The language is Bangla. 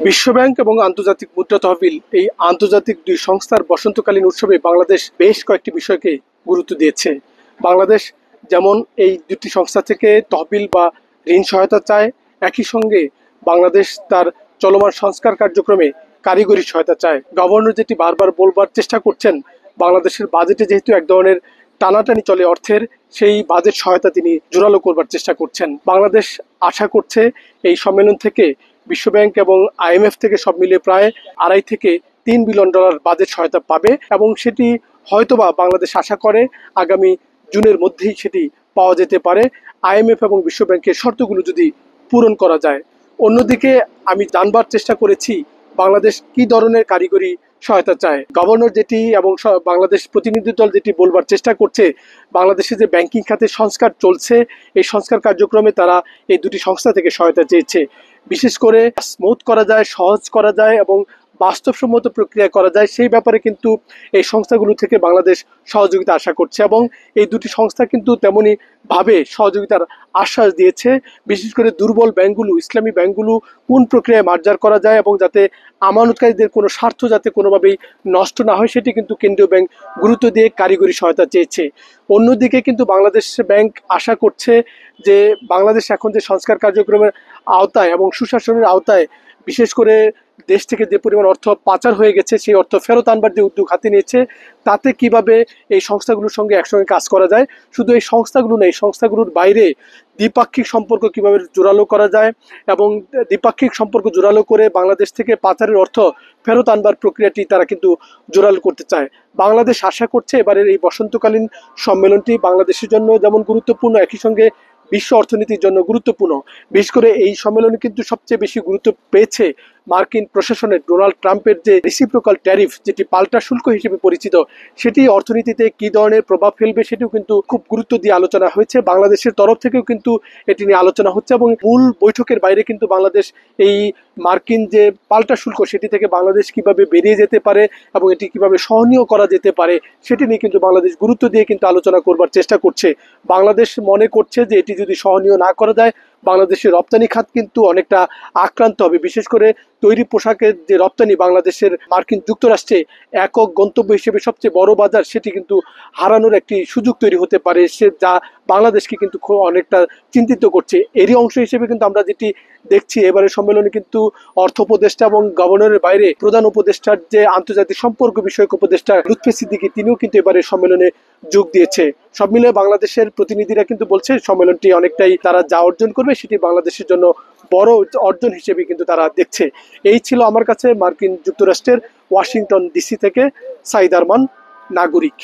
বিশ্বব্যাংক এবং আন্তর্জাতিক মুদ্রা তহবিল এই আন্তর্জাতিক দুই সংস্থার বসন্তকালীন উৎসবে বাংলাদেশ বেশ কয়েকটি বিষয়কে গুরুত্ব দিয়েছে। বাংলাদেশ যেমন এই দুটি সংস্থা থেকে তহবিল বা ঋণ সহায়তা চায়, একই সঙ্গে বাংলাদেশ তার চলমান সংস্কার কার্যক্রমে কারিগরি সহায়তা চায়। গভর্নর যেটি বারবার বলবার চেষ্টা করছেন, বাংলাদেশের বাজেটে যেহেতু এক ধরনের টানাটানি চলে অর্থের, সেই বাজেট সহায়তা তিনি জোরালো করবার চেষ্টা করছেন। বাংলাদেশ আশা করছে এই সম্মেলন থেকে বিশ্বব্যাংক এবং IMF থেকে সব মিলিয়ে প্রায় $2.5-3 বিলিয়ন বাজেট সহায়তা পাবে এবং সেটি হয়তোবা বাংলাদেশ আশা করে আগামী জুনের মধ্যেই সেটি পাওয়া যেতে পারে, IMF এবং বিশ্বব্যাংকের শর্তগুলো যদি পূরণ করা যায়। অন্যদিকে আমি জানবার চেষ্টা করেছি বাংলাদেশ কি ধরনের কারিগরি সহায়তা চায়। গভর্নর যেটি এবং বাংলাদেশ প্রতিনিধি দল যেটি বলবার চেষ্টা করছে, বাংলাদেশে যে ব্যাংকিং খাতে সংস্কার চলছে, এই সংস্কার কার্যক্রমে তারা এই দুটি সংস্থা থেকে সহায়তা চেয়েছে। বিশেষ করে স্মুথ করা যায়, সহজ করা যায় এবং বাস্তবসম্মত প্রক্রিয়া করা যায়, সেই ব্যাপারে কিন্তু এই সংস্থাগুলো থেকে বাংলাদেশ সহযোগিতা আশা করছে এবং এই দুটি সংস্থা কিন্তু তেমনই ভাবে সহযোগিতার আশ্বাস দিয়েছে। বিশেষ করে দুর্বল ব্যাংকগুলো, ইসলামী ব্যাংকগুলো কোন প্রক্রিয়ায় মার্জার করা যায় এবং যাতে আমানতকারীদের কোনো স্বার্থ যাতে কোনোভাবেই নষ্ট না হয়, সেটি কিন্তু কেন্দ্রীয় ব্যাংক গুরুত্ব দিয়ে কারিগরি সহায়তা চেয়েছে। অন্যদিকে কিন্তু বাংলাদেশ ব্যাংক আশা করছে যে বাংলাদেশ এখন যে সংস্কার কার্যক্রমের আওতায় এবং সুশাসনের আওতায়, বিশেষ করে দেশ থেকে যে পরিমাণ অর্থ পাচার হয়ে গেছে, সেই অর্থ ফেরত আনবার যে উদ্যোগ হাতে নিয়েছে, তাতে কিভাবে এই সংস্থাগুলোর সঙ্গে একসঙ্গে কাজ করা যায়। শুধু এই সংস্থাগুলো নেই, সংস্থাগুলোর বাইরে দ্বিপাক্ষিক সম্পর্ক কিভাবে জোরালো করা যায় এবং দ্বিপাক্ষিক সম্পর্ক জোরালো করে বাংলাদেশ থেকে পাচারের অর্থ ফেরত আনবার প্রক্রিয়াটি তারা কিন্তু জোরালো করতে চায়। বাংলাদেশ আশা করছে এবারের এই বসন্তকালীন সম্মেলনটি বাংলাদেশের জন্য যেমন গুরুত্বপূর্ণ, একই সঙ্গে বিশ্ব অর্থনীতির জন্য গুরুত্বপূর্ণ। বিশেষ করে এই সম্মেলনে কিন্তু সবচেয়ে বেশি গুরুত্ব পেয়েছে মার্কিন প্রশাসনের ডোনাল্ড ট্রাম্পের যে রেসিপ্রোকাল ট্যারিফ, যেটি পাল্টা শুল্ক হিসেবে পরিচিত, সেটি অর্থনীতিতে কি ধরনের প্রভাব ফেলবে সেটিও কিন্তু খুব গুরুত্ব দিয়ে আলোচনা হয়েছে। বাংলাদেশের তরফ থেকেও কিন্তু এটি নিয়ে আলোচনা হচ্ছে এবং মূল বৈঠকের বাইরে কিন্তু বাংলাদেশ এই মার্কিন যে পাল্টা শুল্ক, সেটি থেকে বাংলাদেশ কিভাবে বেরিয়ে যেতে পারে এবং এটি কিভাবে সহনীয় করা যেতে পারে, সেটি নিয়ে কিন্তু বাংলাদেশ গুরুত্ব দিয়ে কিন্তু আলোচনা করবার চেষ্টা করছে। বাংলাদেশ মনে করছে যে এটি যদি সহনীয় না করা যায়, বাংলাদেশের রপ্তানি খাত কিন্তু অনেকটা আক্রান্ত হবে। বিশেষ করে তৈরি পোশাকের যে রপ্তানি বাংলাদেশের মার্কিন যুক্তরাষ্ট্রে একক গন্তব্য হিসেবে সবচেয়ে বড় বাজার, সেটি কিন্তু হারানোর একটি সুযোগ তৈরি হতে পারে, যা বাংলাদেশকে কিন্তু অনেকটা চিন্তিত করছে। এরই অংশ হিসেবে কিন্তু আমরা যেটি দেখছি, এবারে সম্মেলনে কিন্তু অর্থ উপদেষ্টা এবং গভর্নরের বাইরে প্রধান উপদেষ্টার যে আন্তর্জাতিক সম্পর্ক বিষয়ক উপদেষ্টা লুৎফি সিদ্দিকী, তিনিও কিন্তু এবারে সম্মেলনে যোগ দিয়েছে। সব মিলে বাংলাদেশের প্রতিনিধিরা কিন্তু বলছে সম্মেলনটি অনেকটাই তারা যা অর্জন করবে সেটি বাংলাদেশের জন্য বড় অর্জন হিসেবে কিন্তু তারা দেখছে। এই ছিল আমার কাছে মার্কিন যুক্তরাষ্ট্রের ওয়াশিংটন DC থেকে সাইদ আরমান, নাগরিক।